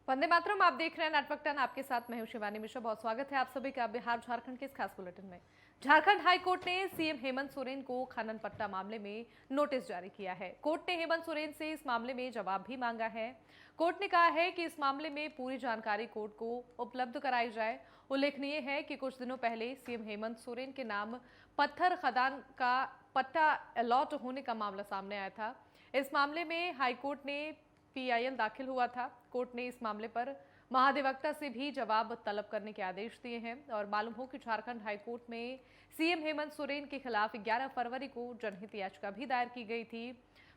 वंदे मातरम। आप देख रहे हैं नेटवर्क 10। आपके साथ मैं हूं शिवानी मिश्रा। बहुत स्वागत है आप सभी का बिहार झारखंड के इस खास बुलेटिन में। झारखंड हाई कोर्ट ने सीएम हेमंत सोरेन को खनन पट्टा मामले में नोटिस जारी किया है। कोर्ट ने हेमंत सोरेन से इस मामले में जवाब भी मांगा है। कोर्ट ने कहा है कि इस मामले में पूरी जानकारी कोर्ट को उपलब्ध कराई जाए। उल्लेखनीय है कि कुछ दिनों पहले सीएम हेमंत सोरेन के नाम पत्थर खदान का पट्टा अलॉट होने का मामला सामने आया था। इस मामले में हाईकोर्ट ने पीआईएल दाखिल हुआ था। कोर्ट ने इस मामले पर महाधिवक्ता से भी जवाब तलब करने के आदेश दिए हैं। और मालूम हो कि झारखंड हाईकोर्ट में सीएम हेमंत सोरेन के खिलाफ 11 फरवरी को जनहित याचिका भी दायर की गई थी।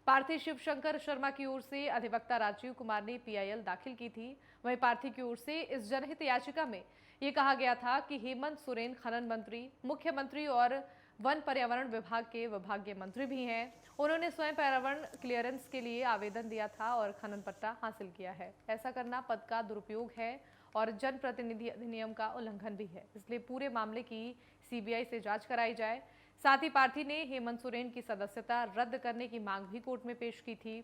पार्थी शिवशंकर शर्मा की ओर से अधिवक्ता राजीव कुमार ने पीआईएल दाखिल की थी। वहीं पार्थी की ओर से इस जनहित याचिका में ये कहा गया था कि हेमंत सोरेन खनन मंत्री, मुख्यमंत्री और वन पर्यावरण विभाग के विभागीय मंत्री भी हैं। उन्होंने स्वयं पर्यावरण क्लियरेंस के लिए आवेदन दिया था और खनन पट्टा हासिल किया है। ऐसा करना पद का दुरुपयोग है और जनप्रतिनिधि अधिनियम का उल्लंघन भी है। इसलिए पूरे मामले की सीबीआई से जांच कराई जाए। साथ ही पार्थी ने हेमंत सोरेन की सदस्यता रद्द करने की मांग भी कोर्ट में पेश की थी।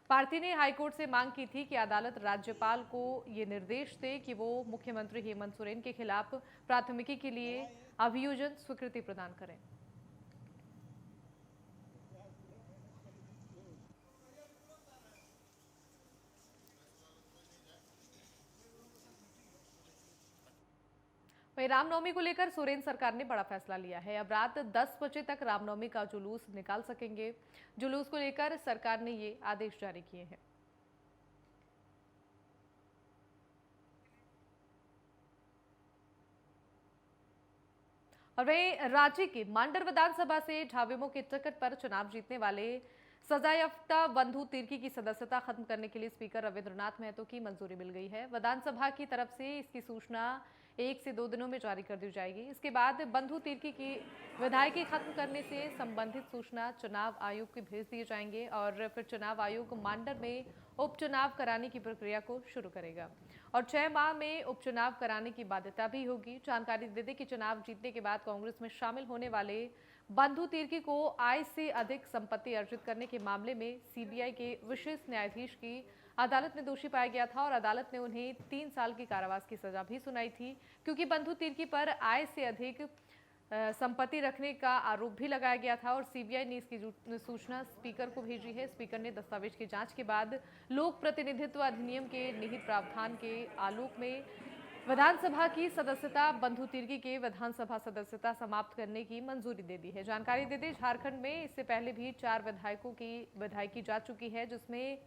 पार्थी ने हाईकोर्ट से मांग की थी कि अदालत राज्यपाल को ये निर्देश दे कि वो मुख्यमंत्री हेमंत सोरेन के खिलाफ प्राथमिकी के लिए अभियोजन स्वीकृति प्रदान करें। वहीं रामनवमी को लेकर सोरेन सरकार ने बड़ा फैसला लिया है। अब रात 10 बजे तक रामनवमी का जुलूस निकाल सकेंगे। जुलूस को लेकर सरकार ने ये आदेश जारी किए हैं। और वहीं राज्य की मांडर विधानसभा से झाविमो के टिकट पर चुनाव जीतने वाले सजायाफ्ता बंधु तिर्की की सदस्यता खत्म करने के लिए स्पीकर रविंद्रनाथ महतो की मंजूरी मिल गई है। विधानसभा की तरफ से इसकी सूचना 1 से 2 दिनों में जारी कर दी जाएगी। इसके बाद बंधु तिर्की की विधायकी खत्म करने से संबंधित सूचना चुनाव आयोग को भेज दिए जाएंगे और फिर चुनाव आयोग मांडर में उपचुनाव कराने की प्रक्रिया को शुरू करेगा और 6 माह में उपचुनाव कराने की बाध्यता भी होगी। जानकारी दे दें कि चुनाव जीतने के बाद कांग्रेस में शामिल होने वाले बंधु तिर्की को आय से अधिक संपत्ति अर्जित करने के मामले में सीबीआई के विशेष न्यायाधीश की अदालत में दोषी पाया गया था और अदालत ने उन्हें 3 साल की कारावास की सजा भी सुनाई थी, क्योंकि बंधु तिर्की पर आय से अधिक संपत्ति रखने का आरोप भी लगाया गया था। और सीबीआई ने इसकी सूचना स्पीकर को भेजी है। स्पीकर ने दस्तावेज की जांच के बाद लोक प्रतिनिधित्व अधिनियम के निहित प्रावधान के आलोक में विधानसभा की सदस्यता बंधु तिर्की के विधानसभा सदस्यता समाप्त करने की मंजूरी दे दी है। जानकारी दे दें, झारखंड में इससे पहले भी 4 विधायकों की विधायकी जा चुकी है, जिसमें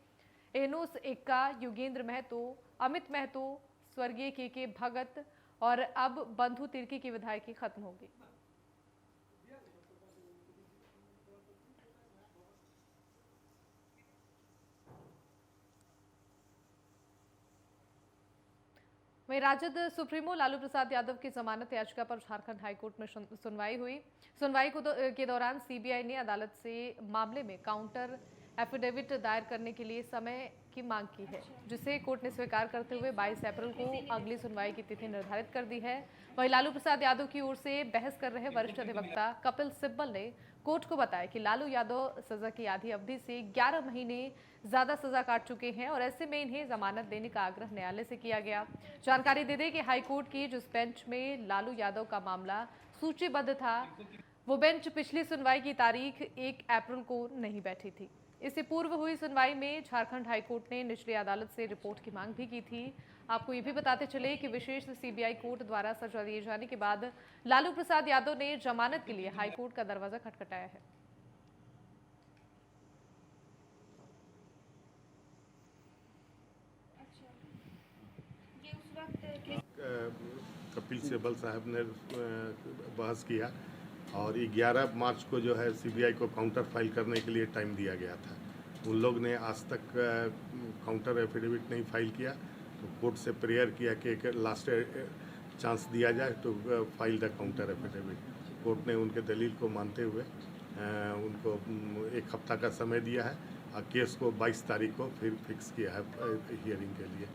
एनोस एक्का, योगेंद्र महतो, अमित महतो, स्वर्गीय के भगत और अब बंधु तिर्की की विधायकी खत्म होगी। वहीं राजद सुप्रीमो लालू प्रसाद यादव की जमानत याचिका पर झारखंड हाईकोर्ट में सुनवाई हुई। सुनवाई के दौरान सीबीआई ने अदालत से मामले में काउंटर एफिडेविट दायर करने के लिए समय की मांग की है, जिसे कोर्ट ने स्वीकार करते हुए 22 अप्रैल को अगली सुनवाई की तिथि निर्धारित कर दी है। वहीं लालू प्रसाद यादव की ओर से बहस कर रहे वरिष्ठ अधिवक्ता कपिल सिब्बल ने कोर्ट को बताया कि लालू यादव सजा की आधी अवधि से 11 महीने ज्यादा सजा काट चुके हैं और ऐसे में इन्हें जमानत देने का आग्रह न्यायालय से किया गया। जानकारी दे दें कि हाईकोर्ट की जिस बेंच में लालू यादव का मामला सूचीबद्ध था, वो बेंच पिछली सुनवाई की तारीख 1 अप्रैल को नहीं बैठी थी। इससे पूर्व हुई सुनवाई में झारखंड हाईकोर्ट ने निचली अदालत से रिपोर्ट की मांग भी की थी। आपको ये भी बताते चले कि विशेष सीबीआई कोर्ट द्वारा सजा दिए जाने के बाद लालू प्रसाद यादव ने जमानत के लिए हाईकोर्ट का दरवाजा खटखटाया है। कपिल सिब्बल साहब ने बहस किया और 11 मार्च को जो है सीबीआई को काउंटर फाइल करने के लिए टाइम दिया गया था। उन लोग ने आज तक काउंटर एफिडेविट नहीं फाइल किया, तो कोर्ट से प्रेयर किया कि एक लास्ट चांस दिया जाए तो file the counter affidavit. Court ने उनके दलील को मानते हुए उनको 1 हफ्ता का समय दिया है और केस को 22 तारीख को फिर फिक्स किया है हियरिंग के लिए।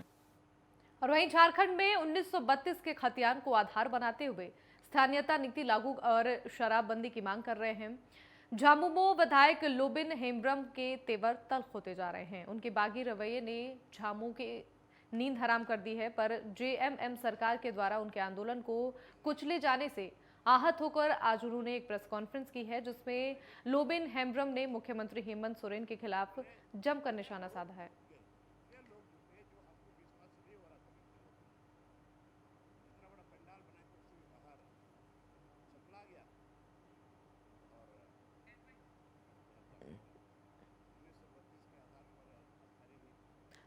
और वहीं झारखंड में 1932 के खतियान को आधार बनाते हुए स्थानीयता नीति लागू और शराबबंदी की मांग कर रहे हैं। झामुमो विधायक लोबिन हेम्ब्रम के तेवर तल्ख होते जा रहे हैं। उनके बागी रवैये ने झामू के नींद हराम कर दी है, पर जेएमएम सरकार के द्वारा उनके आंदोलन को कुचले जाने से आहत होकर आज उन्होंने एक प्रेस कॉन्फ्रेंस की है, जिसमें लोबिन हेम्ब्रम ने मुख्यमंत्री हेमंत सोरेन के खिलाफ जमकर निशाना साधा है।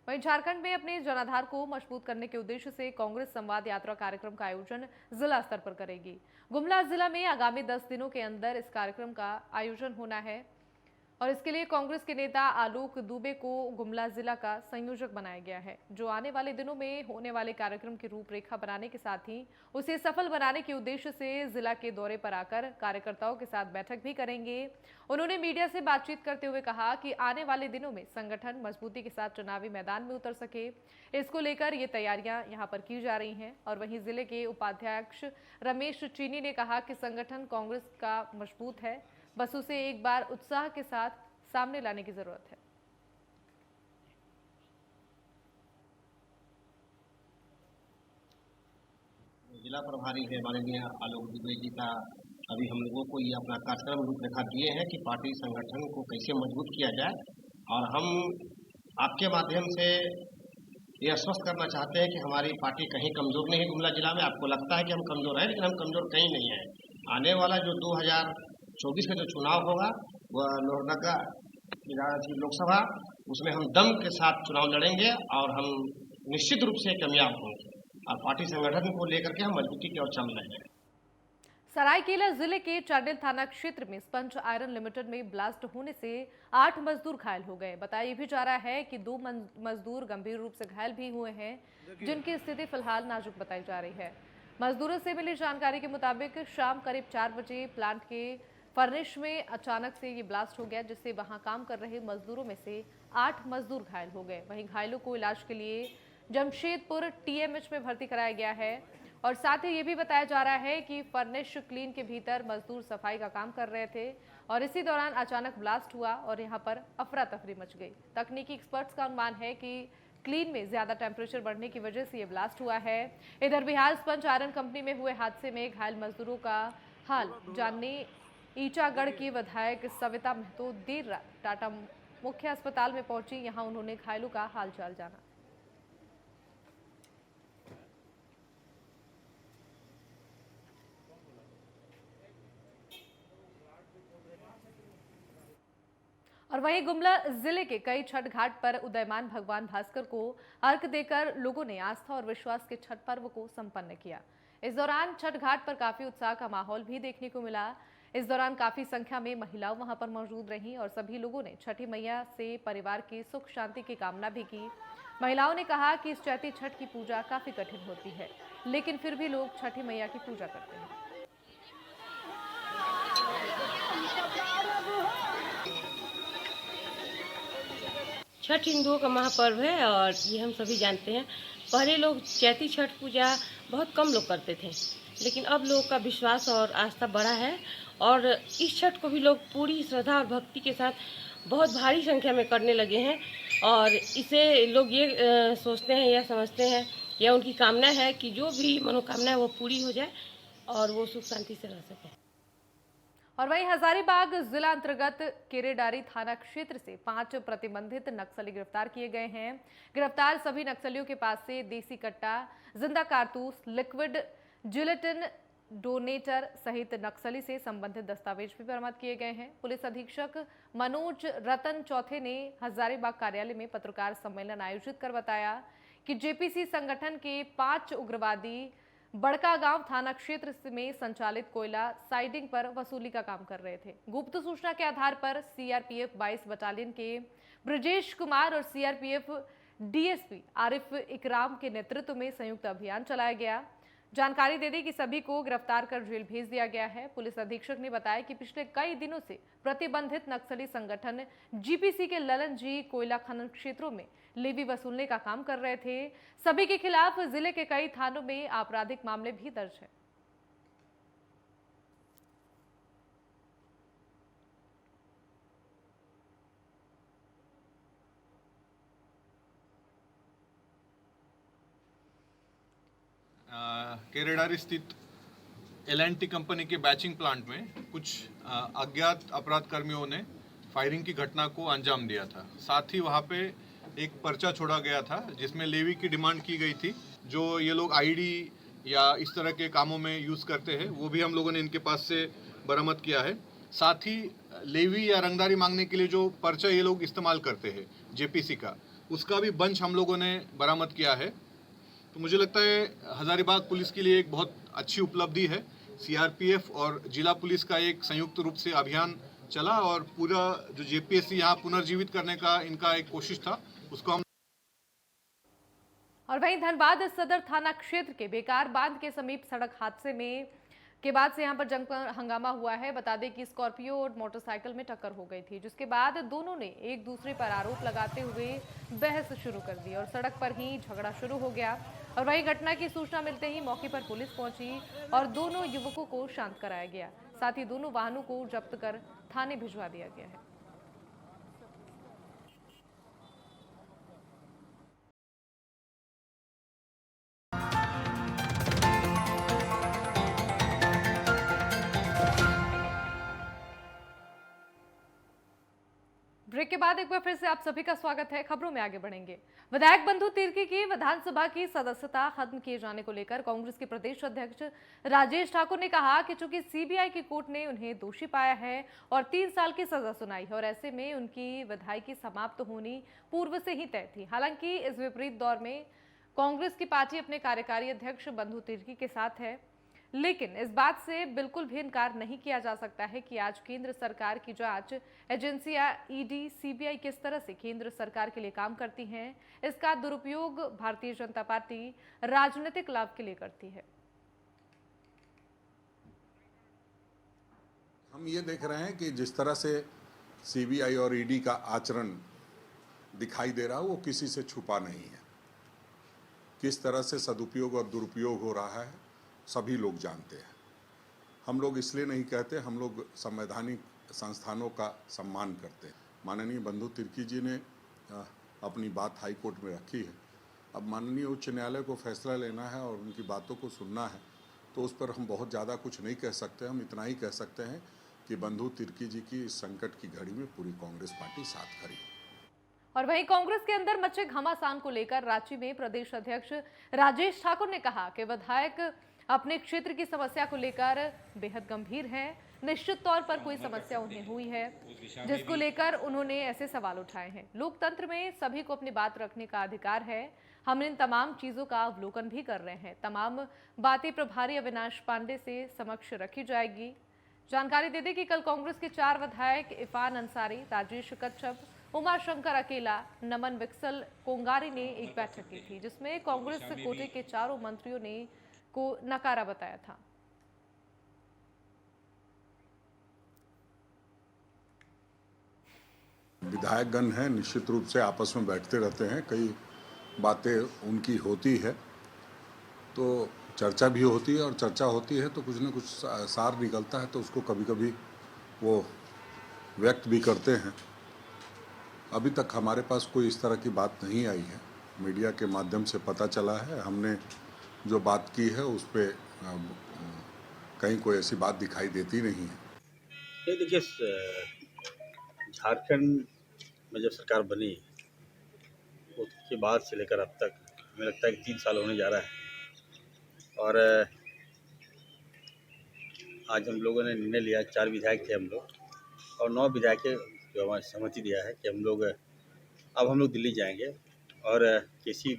वहीं झारखंड में अपने जनाधार को मजबूत करने के उद्देश्य से कांग्रेस संवाद यात्रा कार्यक्रम का आयोजन जिला स्तर पर करेगी। गुमला जिला में आगामी 10 दिनों के अंदर इस कार्यक्रम का आयोजन होना है और इसके लिए कांग्रेस के नेता आलोक दुबे को गुमला जिला का संयोजक बनाया गया है, जो आने वाले दिनों में होने वाले कार्यक्रम की रूपरेखा बनाने के साथ ही उसे सफल बनाने के उद्देश्य से जिला के दौरे पर आकर कार्यकर्ताओं के साथ बैठक भी करेंगे। उन्होंने मीडिया से बातचीत करते हुए कहा कि आने वाले दिनों में संगठन मजबूती के साथ चुनावी मैदान में उतर सके, इसको लेकर ये तैयारियां यहां पर की जा रही हैं। और वहीं जिले के उपाध्यक्ष रमेश चीनी ने कहा कि संगठन कांग्रेस का मजबूत है, बस उसे एक बार उत्साह के साथ सामने लाने की जरूरत है। जिला प्रभारी है माननीय आलोक दुबे जी का अभी हम लोगों को ये अपना कार्यक्रम रूपरेखा दिए हैं कि पार्टी संगठन को कैसे मजबूत किया जाए। और हम आपके माध्यम से ये आश्वस्त करना चाहते हैं कि हमारी पार्टी कहीं कमजोर नहीं है। गुमला जिला में आपको लगता है कि हम कमजोर हैं, लेकिन हम कमजोर कहीं नहीं है। आने वाला जो 2024 का जो चुनाव होगा वह लोहरदगा लोकसभा, उसमें हम दम के साथ चुनाव लड़ेंगे और हम निश्चित रूप से कामयाब होंगे और पार्टी संगठन को लेकर के हम मजबूती की ओर चल रहे हैं। सरायकेला जिले के चांडिल थाना क्षेत्र में स्पंज आयरन लिमिटेड में ब्लास्ट होने से 8 मजदूर घायल हो गए। बताया भी जा रहा है कि 2 मजदूर गंभीर रूप से घायल भी हुए हैं, जिनकी स्थिति फिलहाल नाजुक बताई जा रही है। मजदूरों से मिली जानकारी के मुताबिक शाम करीब 4 बजे प्लांट के फर्नेस में अचानक से ये ब्लास्ट हो गया, जिससे वहां काम कर रहे मजदूरों में से 8 मजदूर घायल हो गए। वहीं घायलों को इलाज के लिए जमशेदपुर टीएमएच में भर्ती कराया गया है। और साथ ही ये भी बताया जा रहा है कि फर्नेस क्लीन के भीतर मजदूर सफाई का काम कर रहे थे और इसी दौरान अचानक ब्लास्ट हुआ और यहां पर अफरा तफरी मच गई। तकनीकी एक्सपर्ट्स का अनुमान है कि क्लीन में ज्यादा टेम्परेचर बढ़ने की वजह से ये ब्लास्ट हुआ है। इधर बिहार स्पंज आयरन कंपनी में हुए हादसे में घायल मजदूरों का हाल जानने ईचागढ़ की विधायक सविता महतो देर रात टाटा मुख्य अस्पताल में पहुंची। यहां उन्होंने घायलों का हालचाल जाना। और वहीं गुमला जिले के कई छठ घाट पर उदयमान भगवान भास्कर को अर्घ देकर लोगों ने आस्था और विश्वास के छठ पर्व को संपन्न किया। इस दौरान छठ घाट पर काफी उत्साह का माहौल भी देखने को मिला। इस दौरान काफी संख्या में महिलाएं वहां पर मौजूद रहीं और सभी लोगों ने छठी मैया से परिवार की सुख शांति की कामना भी की। महिलाओं ने कहा कि इस चैती छठ की पूजा काफी कठिन होती है, लेकिन फिर भी लोग छठी मैया की पूजा करते हैं। छठ हिंदुओं का महापर्व है और ये हम सभी जानते हैं। पहले लोग चैती छठ पूजा बहुत कम लोग करते थे, लेकिन अब लोगों का विश्वास और आस्था बढ़ा है और इस छठ को भी लोग पूरी श्रद्धा और भक्ति के साथ बहुत भारी संख्या में करने लगे हैं। और इसे लोग ये सोचते हैं या समझते हैं या उनकी कामना है कि जो भी मनोकामना है वो पूरी हो जाए और वो सुख शांति से रह सके। और वहीं हजारीबाग जिला अंतर्गत केरेडारी थाना क्षेत्र से 5 प्रतिबंधित नक्सली गिरफ्तार किए गए हैं। गिरफ्तार सभी नक्सलियों के पास से देसी कट्टा, जिंदा कारतूस, लिक्विड जिलेटिन डोनेटर सहित नक्सली से संबंधित दस्तावेज भी बरामद किए गए हैं। पुलिस अधीक्षक मनोज रतन चौथे ने हजारीबाग कार्यालय में पत्रकार सम्मेलन आयोजित कर बताया कि जेपीसी संगठन के 5 उग्रवादी बड़का गांव थाना क्षेत्र में संचालित कोयला साइडिंग पर वसूली का काम कर रहे थे। गुप्त सूचना के आधार पर सीआरपीएफ 22 बटालियन के ब्रजेश कुमार और सीआरपीएफ डीएसपी आरिफ इकराम के नेतृत्व में संयुक्त अभियान चलाया गया। जानकारी दे दी कि सभी को गिरफ्तार कर जेल भेज दिया गया है। पुलिस अधीक्षक ने बताया कि पिछले कई दिनों से प्रतिबंधित नक्सली संगठन जीपीसी के ललन जी कोयला खनन क्षेत्रों में लेवी वसूलने का काम कर रहे थे। सभी के खिलाफ जिले के कई थानों में आपराधिक मामले भी दर्ज हैं। केरेडारी स्थित L&T कंपनी के बैचिंग प्लांट में कुछ अज्ञात अपराध कर्मियों ने फायरिंग की घटना को अंजाम दिया था। साथ ही वहाँ पे एक पर्चा छोड़ा गया था जिसमें लेवी की डिमांड की गई थी। जो ये लोग आईडी या इस तरह के कामों में यूज़ करते हैं वो भी हम लोगों ने इनके पास से बरामद किया है। साथ ही लेवी या रंगदारी मांगने के लिए जो पर्चा ये लोग इस्तेमाल करते हैं जेपीसी का, उसका भी बंच हम लोगों ने बरामद किया है। तो मुझे लगता है हजारीबाग पुलिस के लिए एक बहुत अच्छी उपलब्धि है। सीआरपीएफ और जिला पुलिस का एक संयुक्त रूप से अभियान चला और पूरा जो जेपीएससी यहाँ पुनर्जीवित करने का इनका एक कोशिश था उसको हम। और वहीं धनबाद सदर थाना क्षेत्र के बेकार बांध के समीप सड़क हादसे में के बाद से यहां पर जंग पर हंगामा हुआ है। बता दें कि स्कॉर्पियो और मोटरसाइकिल में टक्कर हो गई थी, जिसके बाद दोनों ने एक दूसरे पर आरोप लगाते हुए बहस शुरू कर दी और सड़क पर ही झगड़ा शुरू हो गया। और वहीं घटना की सूचना मिलते ही मौके पर पुलिस पहुंची और दोनों युवकों को शांत कराया गया। साथ ही दोनों वाहनों को जब्त कर थाने भिजवा दिया गया है। ब्रेक के बाद एक बार फिर से आप सभी का स्वागत है। खबरों में आगे बढ़ेंगे। विधायक बंधु तिर्की की विधानसभा की सदस्यता खत्म किए जाने को लेकर कांग्रेस के प्रदेश अध्यक्ष राजेश ठाकुर ने कहा कि चूंकि सीबीआई की कोर्ट ने उन्हें दोषी पाया है और 3 साल की सजा सुनाई है और ऐसे में उनकी विधायकी समाप्त होनी पूर्व से ही तय थी। हालांकि इस विपरीत दौर में कांग्रेस की पार्टी अपने कार्यकारी अध्यक्ष बंधु तिर्की के साथ है, लेकिन इस बात से बिल्कुल भी इनकार नहीं किया जा सकता है कि आज केंद्र सरकार की जांच एजेंसियां ईडी, सीबीआई किस तरह से केंद्र सरकार के लिए काम करती हैं, इसका दुरुपयोग भारतीय जनता पार्टी राजनीतिक लाभ के लिए करती है। हम ये देख रहे हैं कि जिस तरह से सीबीआई और ईडी का आचरण दिखाई दे रहा है वो किसी से छुपा नहीं है। किस तरह से सदुपयोग और दुरुपयोग हो रहा है सभी लोग जानते हैं। हम लोग इसलिए नहीं कहते, हम लोग संवैधानिक संस्थानों का सम्मान करते हैं। माननीय बंधु तिर्की जी ने अपनी बात हाई कोर्ट में रखी है। अब माननीय उच्च न्यायालय को फैसला लेना है और उनकी बातों को सुनना है, तो उस पर हम बहुत ज़्यादा कुछ नहीं कह सकते। हम इतना ही कह सकते हैं कि बंधु तिर्की जी की इस संकट की घड़ी में पूरी कांग्रेस पार्टी साथ खड़ी है। और वहीं कांग्रेस के अंदर मचे घमासान को लेकर रांची में प्रदेश अध्यक्ष राजेश ठाकुर ने कहा कि विधायक अपने क्षेत्र की समस्या को लेकर बेहद गंभीर हैं। निश्चित तौर पर कोई समस्या उन्हें हुई है जिसको लेकर उन्होंने ऐसे सवाल उठाए हैं। लोकतंत्र में सभी को अपनी बात रखने का अधिकार है। हम इन तमाम चीजों का अवलोकन भी कर रहे हैं। तमाम बातें प्रभारी अविनाश पांडे से समक्ष रखी जाएगी। जानकारी दे दें कि कल कांग्रेस के 4 विधायक इरफान अंसारी, राजेश कच्छप, उमाशंकर अकेला, नमन विक्सल कोंगारी ने एक बैठक की थी, जिसमें कांग्रेस कोटे के 4 मंत्रियों ने को नकारा बताया था। विधायकगण हैं, निश्चित रूप से आपस में बैठते रहते हैं, कई बातें उनकी होती है तो चर्चा भी होती है और चर्चा होती है तो कुछ न कुछ सार निकलता है, तो उसको कभी कभी वो व्यक्त भी करते हैं। अभी तक हमारे पास कोई इस तरह की बात नहीं आई है। मीडिया के माध्यम से पता चला है, हमने जो बात की है उस पर कहीं कोई ऐसी बात दिखाई देती नहीं है। ये देखिए, झारखंड में जब सरकार बनी उसके बाद से लेकर अब तक हमें लगता है कि 3 साल होने जा रहा है और आज हम लोगों ने निर्णय लिया, 4 विधायक थे हम लोग और 9 विधायक जो हमारी सहमति दिया है कि हम लोग दिल्ली जाएंगे और केसी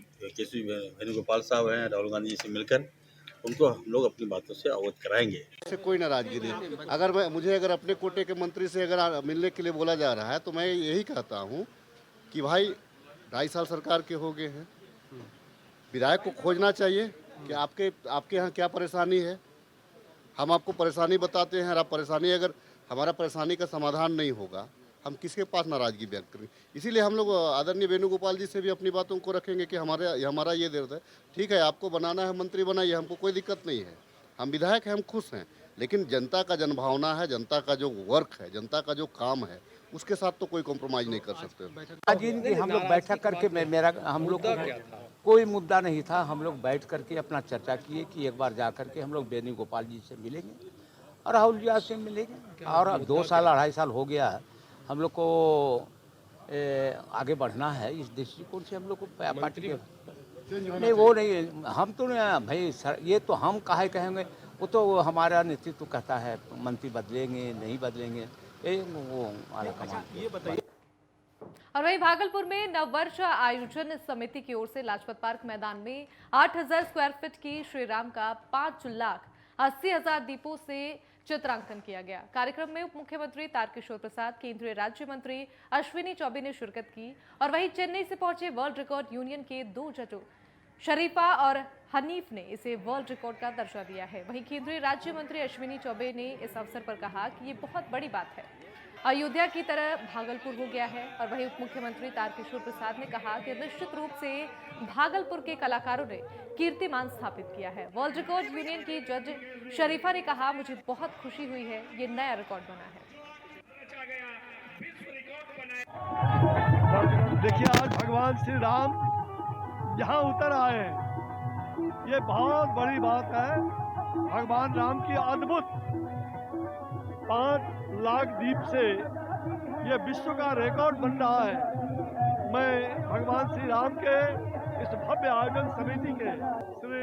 वेणुगोपाल साहब हैं, राहुल गांधी जी से मिलकर उनको हम लोग अपनी बातों से अवगत कराएंगे। से कोई नाराजगी नहीं। अगर मुझे अगर अपने कोटे के मंत्री से अगर मिलने के लिए बोला जा रहा है तो मैं यही कहता हूँ कि भाई 2.5 साल सरकार के हो गए हैं, विधायक को खोजना चाहिए कि आपके यहाँ क्या परेशानी है। हम आपको परेशानी बताते हैं और आप परेशानी, अगर हमारा परेशानी का समाधान नहीं होगा हम किसके पास नाराजगी व्यक्त करें। इसीलिए हम लोग आदरणीय वेणुगोपाल जी से भी अपनी बातों को रखेंगे कि हमारा ये दर्द है। ठीक है, आपको बनाना है मंत्री बनाइए, हमको कोई दिक्कत नहीं है, हम विधायक हैं, हम खुश हैं, लेकिन जनता का जनभावना है, जनता का जो वर्क है, जनता का जो काम है, उसके साथ तो कोई कॉम्प्रोमाइज़ नहीं कर सकते। आज इनकी हम लोग बैठक करके हम लोग कोई मुद्दा नहीं था। हम लोग बैठ करके अपना चर्चा किए कि एक बार जा करके हम लोग वेणुगोपाल जी से मिलेंगे और राहुल जी से मिलेंगे। और अब 2 साल 2.5 साल हो गया है, हम लोग को आगे बढ़ना है। इस दृष्टिकोण से हम लोग को पार्टी के नहीं वो नहीं, हम तो भाई सर, ये तो हम काहे कहेंगे, वो तो हमारा नेतृत्व कहता है मंत्री बदलेंगे नहीं बदलेंगे, ये वो आला कमान। और वहीं भागलपुर में नववर्ष आयोजन समिति की ओर से लाजपत पार्क मैदान में 8000 स्क्वायर फीट की श्री राम का 5,80,000 दीपों से चित्रांकन किया गया। कार्यक्रम में उप मुख्यमंत्री तारकिशोर प्रसाद, केंद्रीय राज्य मंत्री अश्विनी चौबे ने शिरकत की। और वहीं चेन्नई से पहुंचे वर्ल्ड रिकॉर्ड यूनियन के 2 जजों शरीफा और हनीफ ने इसे वर्ल्ड रिकॉर्ड का दर्जा दिया है। वहीं केंद्रीय राज्य मंत्री अश्विनी चौबे ने इस अवसर पर कहा कि ये बहुत बड़ी बात है, अयोध्या की तरह भागलपुर हो गया है। और वहीं उप मुख्यमंत्री तारकिशोर प्रसाद ने कहा कि निश्चित रूप से भागलपुर के कलाकारों ने कीर्तिमान स्थापित किया है। वर्ल्ड रिकॉर्ड यूनियन की जज शरीफा ने कहा, मुझे बहुत खुशी हुई है, ये नया रिकॉर्ड बना है। देखिए, आज भगवान श्री राम यहाँ उतर आए हैं, ये बहुत बड़ी बात है। भगवान राम की अद्भुत 5 लाख दीप से ये विश्व का रिकॉर्ड बन रहा है। मैं भगवान श्री राम के इस भव्य आयोजन समिति के श्री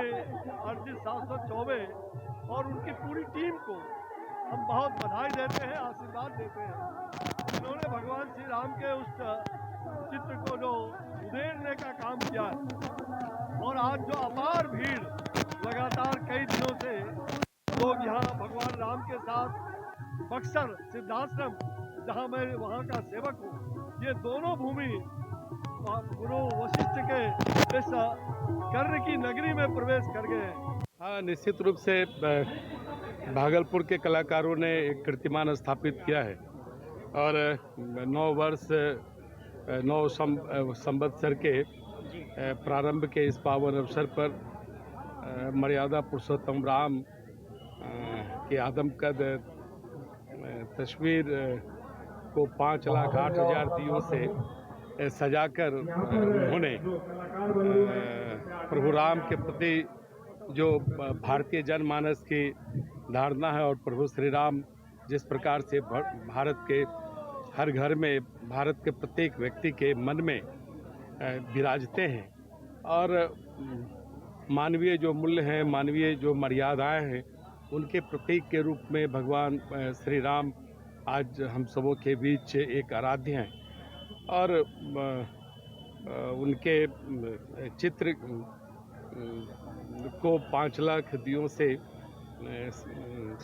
अर्जित शास्त्री चौबे और उनकी पूरी टीम को हम बहुत बधाई देते हैं, आशीर्वाद देते हैं। इन्होंने भगवान श्री राम के उस चित्र को जो उदेरने का काम किया है, और आज जो अपार भीड़ लगातार कई दिनों से लोग यहाँ भगवान राम के साथ बक्सर सिद्धाश्रम, जहाँ मैं वहाँ का सेवक हूँ, ये दोनों भूमि गुरु वशिष्ठ के इस कर्ण की नगरी में प्रवेश कर गए हैं। हाँ, निश्चित रूप से भागलपुर के कलाकारों ने एक कीर्तिमान स्थापित किया है और 9 वर्ष 9 संवत्सर के प्रारंभ के इस पावन अवसर पर मर्यादा पुरुषोत्तम राम की आदमकद तस्वीर को 5,08,000 दियों से सजाकर उन्होंने प्रभु राम के प्रति जो भारतीय जनमानस की धारणा है और प्रभु श्री राम जिस प्रकार से भारत के हर घर में, भारत के प्रत्येक व्यक्ति के मन में विराजते हैं और मानवीय जो मूल्य हैं, मानवीय जो मर्यादाएं हैं, उनके प्रतीक के रूप में भगवान श्री राम आज हम सबों के बीच एक आराध्य हैं। और उनके चित्र को 5 लाख दियों से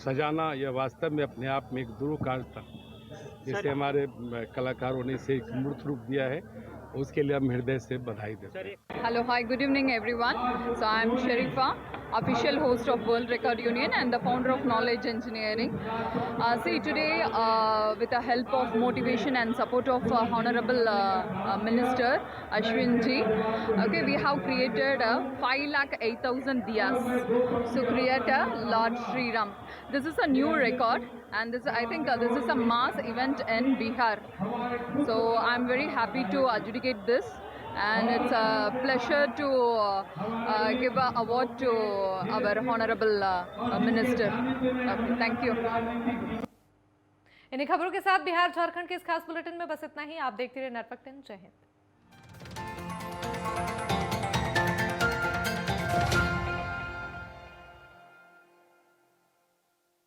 सजाना यह वास्तव में अपने आप में एक ध्रुव कार्य था, जिसे हमारे कलाकारों ने इसे एक मूर्त रूप दिया है। उसके लिए हम हृदय से बधाई देते हैं। Hello, hi, good evening everyone. So I am Sharifa, official host of World Record Union and the founder of Knowledge Engineering. See, today with the help of motivation and support of Honorable Minister Ashwin ji, okay, we have created 5,08,000 diyas to create a Lord Sri Ram. This is a new record and this, I think this is a mass event in Bihar. So I am very happy to adjudicate this. And it's a pleasure to give an award to our Honorable Minister. Okay, thank you. इन्हीं खबरों के साथ बिहार झारखंड के इस खास bulletin में बस इतना ही। आप देखते रहिए नेटवर्क 10। जय हिंद।